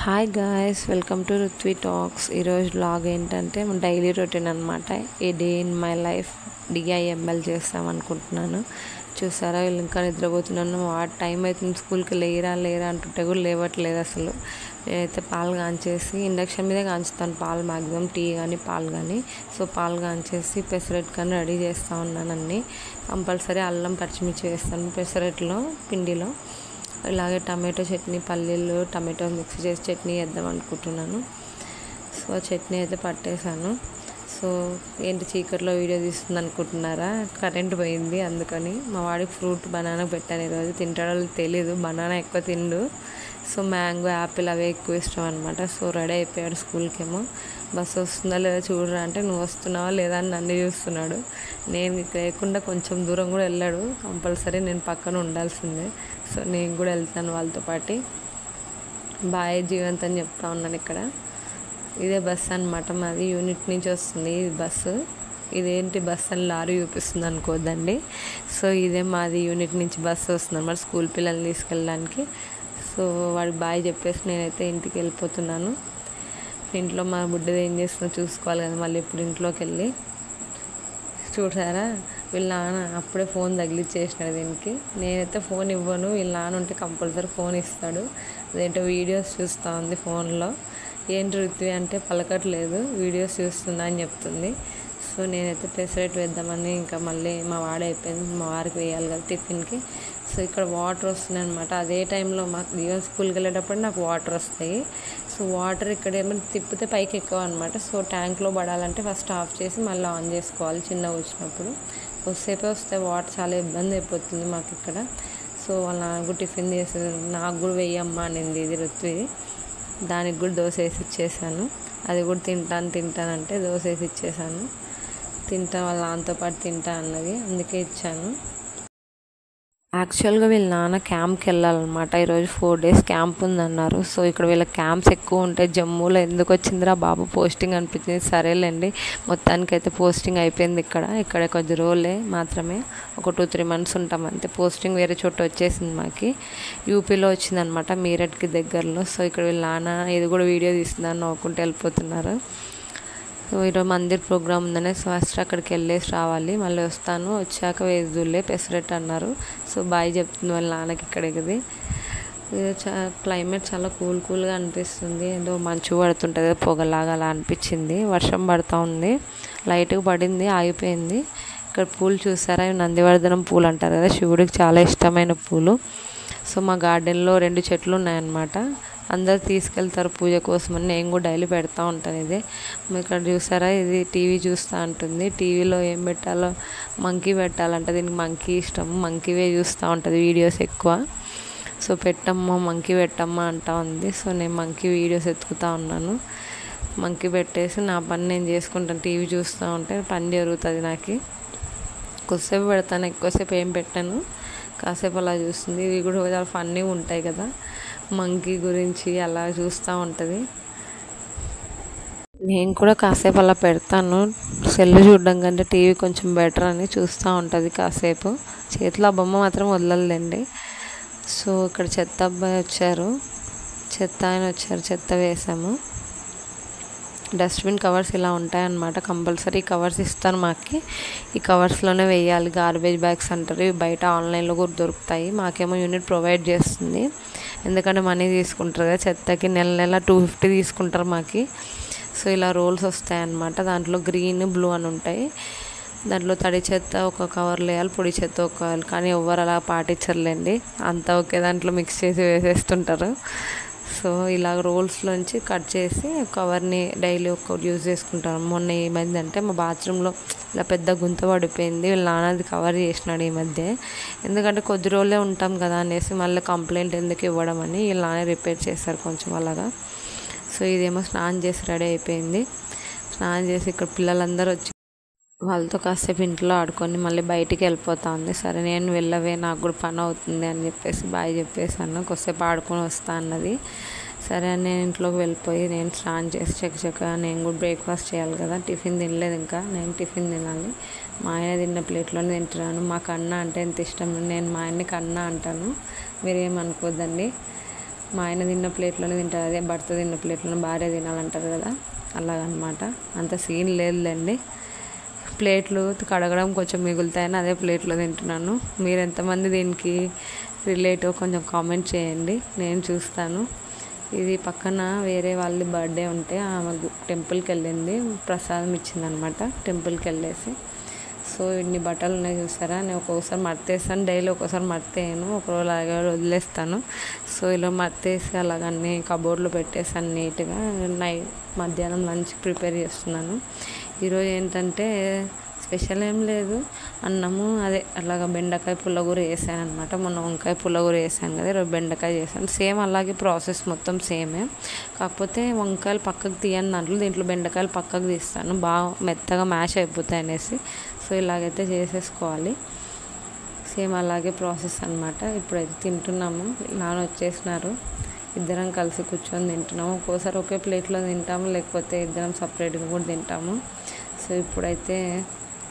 Hi guys, welcome to Ruthvi talks. ఈరోజు blog ఏంటంటే daily routine అనమాట. ఈ day in my life DIML చేస్తామనుకుంటున్నాను. చూసారా, వీళ్ళు ఇంకా నిద్రపోతున్నాను. టైం అవుతుంది, స్కూల్కి లేరా అంటుంటే కూడా లేవట్లేదు అసలు. నేనైతే పాలు కాంచేసి ఇండక్షన్ మీదే కాంచుతాను పాలు, మ్యాక్సిమం టీ కానీ పాలు కానీ. సో పాలు కాంచేసి పెసరట్టు కానీ రెడీ చేస్తూ ఉన్నాను. అన్నీ కంపల్సరీ అల్లం పచ్చిమిర్చి వేస్తాను పెసరట్లో పిండిలో. ఇలాగే టమాటో చట్నీ, పల్లీలు టమాటో మిక్స్ చేసి చట్నీ వేద్దాం అనుకుంటున్నాను. సో చట్నీ అయితే పట్టేశాను. సో ఏంటి చీకట్లో వీడియో తీస్తుంది అనుకుంటున్నారా? కరెంట్ పోయింది, అందుకని మా వాడికి ఫ్రూట్ బనానా పెట్టాను. ఈరోజు తింటాడో తెలీదు, బనానా ఎక్కువ తిండు. సో మ్యాంగో, యాపిల్ అవే ఎక్కువ ఇష్టం అనమాట. సో రెడీ అయిపోయాడు స్కూల్కేమో. బస్సు వస్తుందా లేదా చూడరా అంటే, నువ్వు వస్తున్నావా లేదా అని నన్ను చూస్తున్నాడు. నేను లేకుండా కొంచెం దూరం కూడా వెళ్ళాడు. కంపల్సరీ నేను పక్కన ఉండాల్సిందే. సో నేను కూడా వెళ్తాను వాళ్ళతో పాటు. బాయ్ జీవంత్ అని చెప్తా ఉన్నాను. ఇక్కడ ఇదే బస్సు అనమాట, మాది యూనిట్ నుంచి వస్తుంది ఇది బస్సు. ఇదేంటి బస్సు అని లారీ చూపిస్తుంది అనుకోద్దండి. సో ఇదే మాది యూనిట్ నుంచి బస్సు వస్తుంది అన్నమాట, స్కూల్ పిల్లల్ని తీసుకెళ్ళడానికి. సో వాడికి బాయ్ చెప్పేసి నేనైతే ఇంటికి వెళ్ళిపోతున్నాను. ఇంట్లో మా బుడ్డది ఏం చేస్తుందో చూసుకోవాలి కదా, మళ్ళీ ఇప్పుడు ఇంట్లోకి వెళ్ళి. చూసారా, వీళ్ళ నాన్న అప్పుడే ఫోన్ తగిలిచ్చేసినాడు దీనికి. నేనైతే ఫోన్ ఇవ్వను, వీళ్ళ నాన్న ఉంటే కంపల్సరీ ఫోన్ ఇస్తాడు. అదేంటో వీడియోస్ చూస్తూ ఉంది ఫోన్లో. ఏంటి రుత్వి అంటే పలకట్లేదు, వీడియోస్ చూస్తున్నా అని చెప్తుంది. సో నేనైతే పెసరట్టు వేద్దామని, ఇంకా మళ్ళీ మా వాడ అయిపోయింది, మా వారికి వేయాలి కదా టిఫిన్కి. సో ఇక్కడ వాటర్ వస్తున్నాయి అనమాట. అదే టైంలో మాకు జీవన్ స్కూల్కి వెళ్ళేటప్పుడు నాకు వాటర్ వస్తాయి. సో వాటర్ ఇక్కడ ఏమైనా తిప్పితే పైకి ఎక్కువ అనమాట. సో ట్యాంక్లో పడాలంటే ఫస్ట్ ఆఫ్ చేసి మళ్ళీ ఆన్ చేసుకోవాలి చిన్నగా వచ్చినప్పుడు. కొద్దిసేపే వస్తాయి వాటర్, చాలా ఇబ్బంది అయిపోతుంది మాకు ఇక్కడ. సో వాళ్ళ నాకు టిఫిన్ చేసి నాకు కూడా వేయమ్మా అనింది ఇది రుత్వి. దానికి కూడా దోశ వేసి ఇచ్చేసాను. అది కూడా తింటానంటే దోశ వేసి ఇచ్చేసాను. వాళ్ళ నాన్నతో పాటు తింటా అన్నది, అందుకే ఇచ్చాను. యాక్చువల్గా వీళ్ళ నాన్న క్యాంప్కి వెళ్ళాలన్నమాట. ఈరోజు 4 days క్యాంప్ ఉందన్నారు. సో ఇక్కడ వీళ్ళ క్యాంప్స్ ఎక్కువ ఉంటాయి. జమ్మూలో ఎందుకు వచ్చిందిరా బాబు పోస్టింగ్ అనిపించింది. సరేలేండి, మొత్తానికైతే పోస్టింగ్ అయిపోయింది. ఇక్కడ కొద్ది రోజులే మాత్రమే, ఒక 2-3 months ఉంటాం అంతే. పోస్టింగ్ వేరే చోట వచ్చేసింది మాకు, యూపీలో వచ్చిందనమాట, మీరట్కి దగ్గరలో. సో ఇక్కడ వీళ్ళ నాన్న ఇది కూడా వీడియో తీస్తున్నారు, నవ్వుకుంటూ వెళ్ళిపోతున్నారు. సో ఈరోజు మందిర్ ప్రోగ్రామ్ ఉందనే ఫస్ట్ అక్కడికి వెళ్ళేసి రావాలి, మళ్ళీ వస్తాను, వచ్చాక వేసుదులే పెసరట్టు అన్నారు. సో బాయ్ చెప్తుంది వాళ్ళ నాన్నకి. ఇక్కడికి క్లైమేట్ చాలా కూల్గా అనిపిస్తుంది. ఏదో మంచు పడుతుంటుంది, పొగలాగా అలా అనిపించింది. వర్షం పడుతూ ఉంది, లైట్గా పడింది, ఆగిపోయింది. ఇక్కడ పూలు చూసారా, నందివర్ధనం పూలు అంటారు కదా, శివుడికి చాలా ఇష్టమైన పూలు. సో మా గార్డెన్లో 2 చెట్లు ఉన్నాయన్నమాట. అందరు తీసుకెళ్తారు పూజ కోసం అని, నేను కూడా డైలీ పెడతా ఉంటాను. ఇదే ఇక్కడ చూసారా, ఇది టీవీ చూస్తూ ఉంటుంది. టీవీలో ఏం పెట్టాలో, మంకీ పెట్టాలంట, దీనికి మంకీ ఇష్టం, మంకీవే చూస్తూ ఉంటుంది వీడియోస్ ఎక్కువ. సో మంకీ పెట్టమ్మా అంటా ఉంది. సో నేను మంకీ వీడియోస్ ఎత్తుకుతూ ఉన్నాను. మంకీ పెట్టేసి నా పని నేను చేసుకుంటాను, టీవీ చూస్తూ ఉంటే పని జరుగుతుంది నాకు. కొద్దిసేపు పెడతాను, ఎక్కువసేపు ఏం పెట్టాను, కాసేపు అలా చూస్తుంది. ఇవి కూడా చాలా ఫన్నీగా ఉంటాయి కదా, మంకీ గురించి అలా చూస్తూ ఉంటుంది. నేను కూడా కాసేపు అలా పెడతాను, సెల్ చూడడం కంటే టీవీ కొంచెం బెటర్ అని చూస్తూ ఉంటుంది కాసేపు. చేతిలో ఆ బొమ్మ మాత్రం వదలలేండి. సో ఇక్కడ చెత్త అబ్బాయి వచ్చారు, చెత్త వేసాము. డస్ట్బిన్ కవర్స్ ఇలా ఉంటాయన్నమాట, కంపల్సరీ కవర్స్ ఇస్తారు మాకు. ఈ కవర్స్లోనే వేయాలి, గార్బేజ్ బ్యాగ్స్ అంటారు. ఇవి బయట ఆన్లైన్లో కూడా దొరుకుతాయి, మాకేమో యూనిట్ ప్రొవైడ్ చేస్తుంది. ఎందుకంటే మనీ తీసుకుంటారు కదా చెత్తకి, నెల 250 తీసుకుంటారు మాకు. సో ఇలా రోల్స్ వస్తాయన్నమాట, దాంట్లో గ్రీన్, బ్లూ అని ఉంటాయి. దాంట్లో తడి చెత్త ఒక కవర్లో వేయాలి, పొడి చెత్త ఒక కవర్. కానీ ఎవరు అలా పాటించరులేండి, అంతా ఒకే దాంట్లో మిక్స్ చేసి వేసేస్తుంటారు. సో ఇలా రోల్స్లోంచి కట్ చేసి కవర్ని డైలీ ఒక్కటి యూజ్ చేసుకుంటాను. మొన్న ఈ మధ్య అంటే మా బాత్రూంలో ఇలా పెద్ద గుంత పడిపోయింది, వీళ్ళ నాన్నది కవర్ చేసినాడు ఈ మధ్య. ఎందుకంటే కొద్ది రోజులే ఉంటాం కదా అనేసి మళ్ళీ కంప్లైంట్ ఎందుకు ఇవ్వడం అని వీళ్ళ నాన్న రిపేర్ చేస్తారు కొంచెం అలాగా. సో ఇదేమో స్నానం చేసి రెడీ అయిపోయింది. స్నానం చేసి ఇక్కడ పిల్లలందరూ వచ్చి వాళ్ళతో కాసేపు ఇంట్లో ఆడుకొని మళ్ళీ బయటికి వెళ్ళిపోతా ఉంది. సరే నేను వెళ్ళవే, నాకు కూడా పని అవుతుంది అని చెప్పేసి బాయ్ చెప్పేసాను. కొద్దిసేపు ఆడుకొని వస్తా అన్నది. సరే అని నేను ఇంట్లోకి వెళ్ళిపోయి నేను స్నానం చేసి చక్కగా నేను కూడా బ్రేక్ఫాస్ట్ చేయాలి కదా, టిఫిన్ తినలేదు ఇంకా, నేను టిఫిన్ తినాలి. మా ఆయన తిన్న ప్లేట్లోనే తింటున్నాను. మాకు అన్న అంటే ఎంత ఇష్టం, నేను మా ఆయన్ని కన్నా అంటాను, మీరేమనుకోద్దండి. మా ఆయన తిన్న ప్లేట్లోనే తింటారు, అదే భర్త తిన్న ప్లేట్లోనే భార్య తినాలంటారు కదా, అలాగనమాట. అంత సీన్ లేదులేండి. ప్లేట్లు కడగడం కొంచెం మిగులుతాయని అదే ప్లేట్లో తింటున్నాను. మీరు ఎంతమంది దీనికి రిలేటివ్ కొంచెం కామెంట్ చేయండి, నేను చూస్తాను. ఇది పక్కన వేరే వాళ్ళ బర్త్డే ఉంటే ఆమె టెంపుల్కి వెళ్ళింది, ప్రసాదం ఇచ్చిందనమాట టెంపుల్కి వెళ్ళేసి. సో ఇన్ని బట్టలు ఉన్నాయి చూసారా, నేను ఒక్కొక్కసారి మడతేస్తాను, డైలీ ఒక్కోసారి మడతేయను, ఒకరోజు అలాగే వదిలేస్తాను. సో ఇలా మడతేసి అలాగన్నీ కబోర్డ్లో పెట్టేసాను నీట్గా. మధ్యాహ్నం లంచ్ ప్రిపేర్ చేస్తున్నాను. ఈరోజు ఏంటంటే స్పెషల్ ఏం లేదు, అన్నము అదే అలాగ బెండకాయ పుల్లగూర వేసాను అనమాట. మొన్న వంకాయ పుల్లగూర వేసాను కదా, ఈరోజు బెండకాయ చేశాను. సేమ్ అలాగే ప్రాసెస్ మొత్తం సేమే, కాకపోతే వంకాయలు పక్కకు తీయని దీంట్లో బెండకాయలు పక్కకు తీస్తాను, బాగా మెత్తగా మ్యాష్ అయిపోతాయి అనేసి. సో ఇలాగైతే చేసేసుకోవాలి, సేమ్ అలాగే ప్రాసెస్ అనమాట. ఇప్పుడైతే తింటున్నాము, నాన్న వచ్చేసినారు, ఇద్దరం కలిసి కూర్చొని తింటున్నాము. ఒక్కోసారి ఒకే ప్లేట్లో తింటాము, లేకపోతే ఇద్దరం సపరేట్గా కూడా తింటాము. సో ఇప్పుడైతే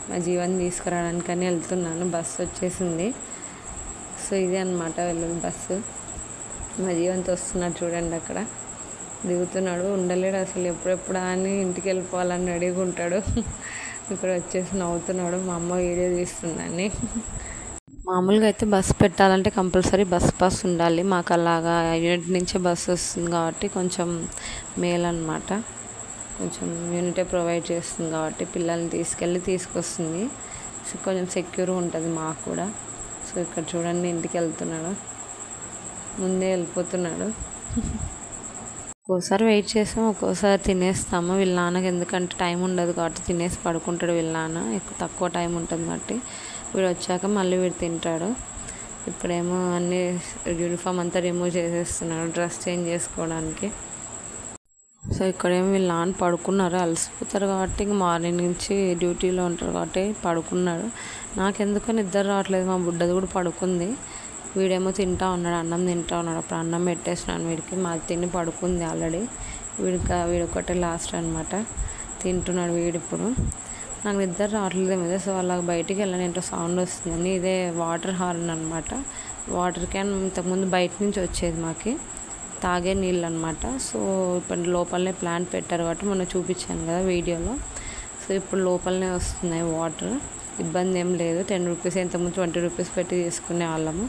మా జీవన్ తీసుకురావడానికని వెళ్తున్నాను, బస్సు వచ్చేసింది. సో ఇదే అనమాట వెళ్ళదు బస్సు. మా జీవంతో వస్తున్నాడు చూడండి, అక్కడ దిగుతున్నాడు, ఉండలేడు అసలు, ఎప్పుడెప్పుడా అని ఇంటికి వెళ్ళిపోవాలని రెడీగా ఉంటాడు. ఇక్కడ వచ్చేసి నవ్వుతున్నాడు, మా అమ్మ వీడియో తీస్తుందని. మామూలుగా అయితే బస్సు పెట్టాలంటే కంపల్సరీ బస్ పాస్ ఉండాలి, మాకు అలాగా యూనిట్ నుంచే బస్సు వస్తుంది కాబట్టి కొంచెం మేలు అనమాట. కొంచెం యూనిటే ప్రొవైడ్ చేస్తుంది కాబట్టి పిల్లల్ని తీసుకొస్తుంది. సో కొంచెం సెక్యూర్గా ఉంటుంది మాకు కూడా. సో ఇక్కడ చూడండి ఇంటికి వెళ్తున్నాడు, ముందే వెళ్ళిపోతున్నాడు. ఒక్కోసారి వెయిట్ చేస్తాము, ఒక్కోసారి తినేస్తాము. వీళ్ళ నాన్నకి ఎందుకంటే టైం ఉండదు కాబట్టి తినేసి పడుకుంటాడు వీళ్ళ నాన్న, ఎక్కువ తక్కువ టైం ఉంటుంది కాబట్టి. వీడు వచ్చాక మళ్ళీ వీడు తింటాడు. ఇప్పుడేమో అన్నీ యూనిఫామ్ అంతా రిమూవ్ చేసేస్తున్నాడు డ్రెస్ చేంజ్ చేసుకోవడానికి. సో ఇక్కడేమో వీళ్ళ నాన్న పడుకున్నారు, అలసిపోతారు కాబట్టి ఇంక మార్నింగ్ నుంచి డ్యూటీలో ఉంటారు కాబట్టి పడుకున్నాడు. నాకెందుకో నిద్ర రావట్లేదు, మా బుడ్డది కూడా పడుకుంది. వీడేమో తింటా ఉన్నాడు, అన్నం తింటా ఉన్నాడు. అప్పుడు అన్నం పెట్టేసినాను వీడికి, మాది తిని పడుకుంది ఆల్రెడీ. వీడొక్కటే లాస్ట్ అనమాట, తింటున్నాడు వీడిప్పుడు. నాకు నిద్ర రావట్లేదు మీద, సో అలా బయటికి వెళ్ళాను, ఏంటో సౌండ్ వస్తుందని. ఇదే వాటర్ హార్న్ అనమాట, వాటర్ క్యాన్ ఇంతకుముందు బయట నుంచి వచ్చేది మాకు తాగే నీళ్ళు అనమాట. సో ఇప్పుడు లోపలనే ప్లాంట్ పెట్టారు కాబట్టి మొన్న చూపించాను కదా వీడియోలో. సో ఇప్పుడు లోపలనే వస్తున్నాయి వాటర్, ఇబ్బంది ఏం లేదు. 10 రూపీస్, ఇంతకుముందు 20 రూపీస్ పెట్టి తీసుకునే వాళ్ళము.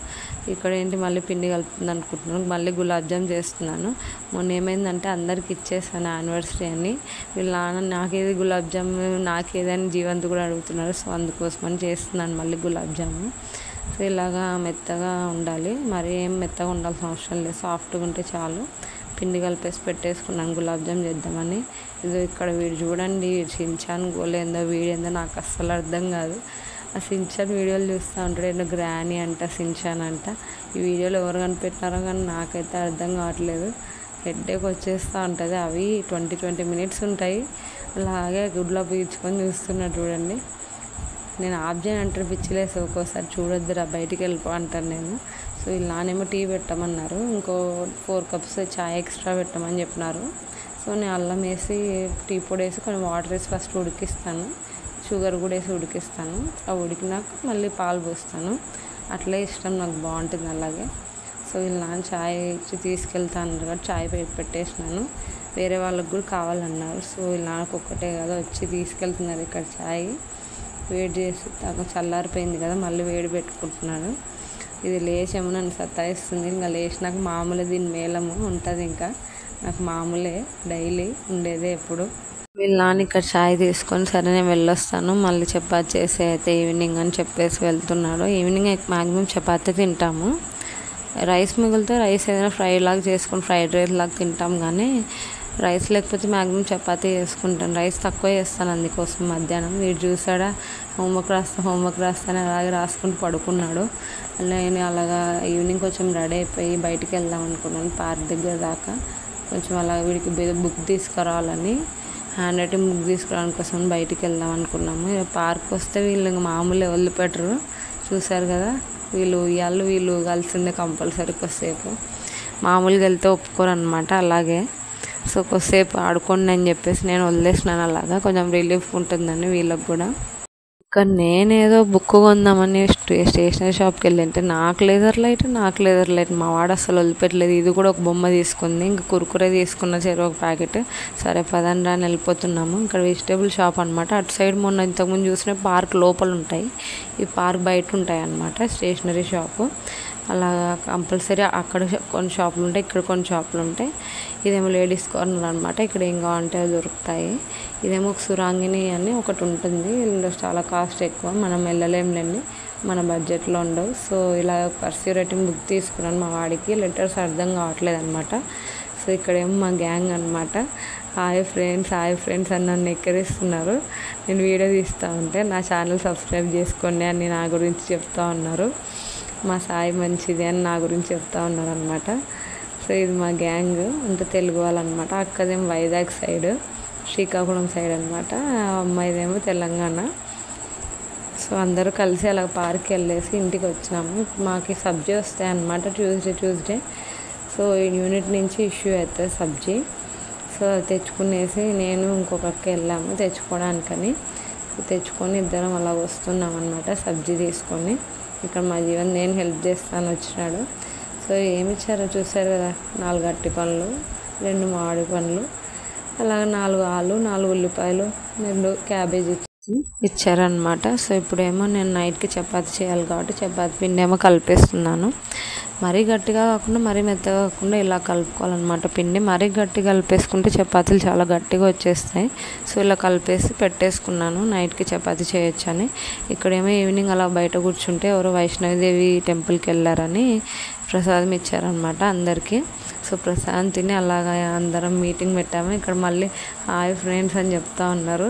ఇక్కడ ఏంటి మళ్ళీ పిండి కలుపుతుంది అనుకుంటున్నాను, మళ్ళీ గులాబ్ జామ్ చేస్తున్నాను. మొన్న ఏమైందంటే అందరికి ఇచ్చేసాను యానివర్సరీ అని, వీళ్ళ నాన్న నాకేది గులాబ్ జామ్ నాకేదని జీవంత్ కూడా అడుగుతున్నారు. సో అందుకోసమని చేస్తున్నాను మళ్ళీ గులాబ్ జాము. సో ఇలాగా మెత్తగా ఉండాలి, మరి ఏం మెత్తగా ఉండాల్సిన అవసరం లేదు, సాఫ్ట్గా ఉంటే చాలు. పిండి కలిపేసి పెట్టేసుకున్నాను గులాబ్ జామ్ చేద్దామని. ఇది ఇక్కడ వీడు చూడండి, షిన్చాన్ గోలేందో వీడేందో నాకు అస్సలు అర్థం కాదు. ఆ షిన్చాన్ వీడియోలు చూస్తూ ఉంటాడు, ఏంటో గ్రానీ అంట షిన్చాన్ అంట. ఈ వీడియోలో ఎవరు కనిపెట్టినారో కానీ నాకైతే అర్థం కావట్లేదు, హెడ్ఏక్ వచ్చేస్తూ ఉంటుంది. అవి 20 మినిట్స్ ఉంటాయి, అలాగే గుడ్లో పీల్చుకొని చూస్తున్నాడు చూడండి. నేను ఆఫ్ చేయను అంటే పిచ్చిలేసి ఒక్కోసారి చూడొద్దురా బయటికి వెళ్ళిపో అంటాను నేను. సో వీళ్ళు నానేమో టీ పెట్టమన్నారు, ఇంకో 4 కప్స్ చాయ్ ఎక్స్ట్రా పెట్టమని చెప్పినారు. సో నేను అల్లం వేసి టీ పొడి వేసి కొన్ని వాటర్ వేసి ఫస్ట్ ఉడికిస్తాను, షుగర్ కూడా వేసి ఉడికిస్తాను. ఆ ఉడికినాక మళ్ళీ పాలు పోస్తాను, అట్లే ఇష్టం నాకు, బాగుంటుంది అలాగే. సో వీళ్ళు నాన్న చాయ్ ఇచ్చి తీసుకెళ్తాను కాబట్టి చాయ్ పెట్టేసినాను. వేరే వాళ్ళకి కూడా కావాలన్నారు. సో వీళ్ళ నాన్నకు ఒక్కటే కదా వచ్చి తీసుకెళ్తున్నారు ఇక్కడ చాయ్. వేడి చేసి చల్లారిపోయింది కదా, మళ్ళీ వేడి పెట్టుకుంటున్నాను. ఇది లేచేమో నన్ను సతాయిస్తుంది, ఇంకా లేచినాక మామూలే, దీని మేళము ఉంటుంది, ఇంకా నాకు మామూలే డైలీ ఉండేదే ఎప్పుడు. వీళ్ళ నాన్న ఇక్కడ చాయ్ తీసుకొని సరే నేను వెళ్ళొస్తాను, మళ్ళీ చపాతీ చేసి అయితే ఈవినింగ్ అని చెప్పేసి వెళ్తున్నాడు. ఈవినింగ్ మ్యాక్సిమం చపాతీ తింటాము, రైస్ మిగిలితే రైస్ ఏదైనా ఫ్రై లాగా చేసుకొని ఫ్రైడ్ రైస్ లాగా తింటాం, కానీ రైస్ లేకపోతే మ్యాక్సిమం చపాతీ చేసుకుంటాను. రైస్ తక్కువ చేస్తాను అందుకోసం. మధ్యాహ్నం వీడు చూసాడా, హోంవర్క్ రాస్తాను అలాగే రాసుకుంటూ పడుకున్నాడు. నేను అలాగా ఈవినింగ్ కొంచెం రెడీ అయిపోయి బయటికి వెళ్దాం అనుకున్నాను పార్క్ దగ్గర దాకా. కొంచెం అలా వీడికి బుక్ తీసుకురావాలని, హ్యాండ్ రైటింగ్ బుక్ తీసుకురావడానికి కోసం బయటికి వెళ్దాం అనుకున్నాము. పార్క్ వస్తే వీళ్ళు ఇంకా మామూలు వదిలిపెట్టరు, చూసారు కదా, వీళ్ళు కలిసిందే కంపల్సరీ కొద్దిసేపు. మామూలుగా వెళ్తే ఒప్పుకోరు అనమాట అలాగే. సో కొద్దిసేపు ఆడుకోండి అని చెప్పేసి నేను వదిలేసినాను, అలాగా కొంచెం రిలీఫ్ ఉంటుందని వీళ్ళకి కూడా. కానీ నేనేదో బుక్ కొందామని స్టేషనరీ షాప్కి వెళ్ళింటే నాకు లేదర్ లైట్ మా వాడు అసలు వదిలిపెట్టలేదు. ఇది కూడా ఒక బొమ్మ తీసుకుంది, ఇంకా కుర్కురే తీసుకున్న చెరువు ఒక ప్యాకెట్. సరే పదండి అని వెళ్ళిపోతున్నాము. ఇక్కడ వెజిటేబుల్ షాప్ అనమాట. అటు సైడ్ మొన్న ఇంతకుముందు చూసిన పార్క్ లోపల ఉంటాయి, ఈ పార్క్ బయట ఉంటాయి అన్నమాట స్టేషనరీ షాపు. అలా కంపల్సరీ అక్కడ కొన్ని షాపులు ఉంటాయి, ఇక్కడ కొన్ని షాపులు ఉంటాయి. ఇదేమో లేడీస్ కార్నర్ అనమాట. ఇక్కడ ఏం కావాలంటే అవి దొరుకుతాయి. ఇదేమో ఒక సురాంగిని అని ఒకటి ఉంటుంది, ఇందులో చాలా కాస్ట్ ఎక్కువ, మనం వెళ్ళలేంలేండి, మన బడ్జెట్లో ఉండవు. సో ఇలా పర్సీ రేటింగ్ బుక్ తీసుకున్నాను మా వాడికి. లెటర్స్ అర్థం కావట్లేదు అనమాట. సో ఇక్కడేమో మా గ్యాంగ్ అనమాట. హాయ్ ఫ్రెండ్స్ అని నన్ను ఎక్కరిస్తున్నారు. నేను వీడియో తీస్తూ ఉంటే నా ఛానల్ సబ్స్క్రైబ్ చేసుకోండి అని నా గురించి చెప్తా ఉన్నారు. మా సాయి మంచిది అని నా గురించి చెప్తా ఉన్నారు అనమాట. సో ఇది మా గ్యాంగ్, అంటే తెలుగు వాళ్ళు అనమాట. అక్కదేమో వైజాగ్ సైడ్, శ్రీకాకుళం సైడ్ అనమాట. అమ్మాయిదేమో తెలంగాణ. సో అందరూ కలిసి అలా పార్క్కి వెళ్ళేసి ఇంటికి వచ్చినాము. మాకు సబ్జీ వస్తాయి అన్నమాట ట్యూస్డే. సో యూనిట్ నుంచి ఇష్యూ అవుతుంది సబ్జీ. సో తెచ్చుకునేసి నేను ఇంకొక అక్క వెళ్ళాము తెచ్చుకోవడానికని. తెచ్చుకొని ఇద్దరం అలా వస్తున్నాం అనమాట సబ్జీ తీసుకొని. ఇక్కడ మా జీవన్ నేను హెల్ప్ చేస్తాను వచ్చినాడు. సో ఏమి ఇచ్చారో చూసారు కదా, 4 అరటి పండ్లు, 2 మామిడి పండ్లు, అలాగే 4 ఆలు, 4 ఉల్లిపాయలు, 2 క్యాబేజీ ఇచ్చారనమాట. సో ఇప్పుడేమో నేను నైట్కి చపాతీ చేయాలి కాబట్టి చపాతీ పిండి ఏమో కలిపేస్తున్నాను. మరీ గట్టిగా కాకుండా మరీ మెత్తగా కాకుండా ఇలా కలుపుకోవాలన్నమాట పిండి. మరీ గట్టిగా కలిపేసుకుంటే చపాతీలు చాలా గట్టిగా వచ్చేస్తాయి. సో ఇలా కలిపేసి పెట్టేసుకున్నాను నైట్కి చపాతీ చేయొచ్చని. ఇక్కడేమో ఈవినింగ్ అలా బయట కూర్చుంటే ఎవరో వైష్ణవిదేవి టెంపుల్కి వెళ్ళారని ప్రసాదం ఇచ్చారనమాట అందరికీ. సో ప్రసాదం తిని అలాగా అందరం మీటింగ్ పెట్టాము. ఇక్కడ మళ్ళీ హాయ్ ఫ్రెండ్స్ అని చెప్తా ఉన్నారు,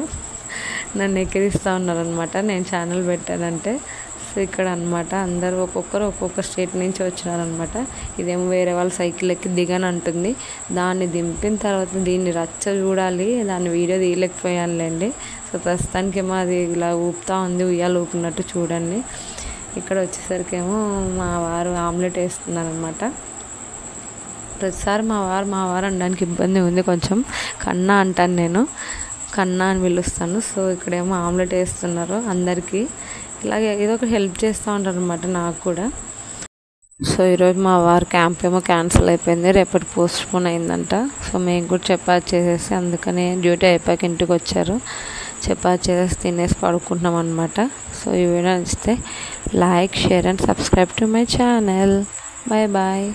నన్ను ఎక్కిరిస్తూ ఉన్నారనమాట నేను ఛానల్ పెట్టానంటే. సో ఇక్కడ అనమాట అందరూ ఒక్కొక్క స్టేట్ నుంచి వచ్చినారనమాట. ఇదేమో వేరే వాళ్ళ సైకిల్ ఎక్కి దిగని అంటుంది. దాన్ని దింపిన తర్వాత దీన్ని రచ్చ చూడాలి, దాన్ని వీడియో తీయలేకపోయానులేండి. సో ప్రస్తుతానికేమో అది ఇలా ఊపుతూ ఉంది, ఉయ్యాలు ఊపినట్టు చూడండి. ఇక్కడ వచ్చేసరికేమో మా వారు ఆమ్లెట్ వేస్తున్నారనమాట. ప్రతిసారి మా వారు అనడానికి ఇబ్బంది ఉంది కొంచెం, కన్నా అంటాను నేను, కన్నా అని పిలుస్తాను. సో ఇక్కడేమో ఆమ్లెట్ వేస్తున్నారు అందరికీ. ఇలాగే ఏదో ఒకటి హెల్ప్ చేస్తూ ఉంటారు అనమాట నాకు కూడా. సో ఈరోజు మా వారి క్యాంప్ ఏమో క్యాన్సిల్ అయిపోయింది, రేపటి పోస్ట్పోన్ అయిందంట. సో మేము కూడా చపాతీ చేసేసి అందుకని డ్యూటీ అయిపోయాక ఇంటికి వచ్చారు. చపాతీ చేసేసి తినేసి పడుకుంటున్నాం అనమాట. సో ఈ వీడియో నచ్చితే like, share and subscribe to my channel. Bye bye.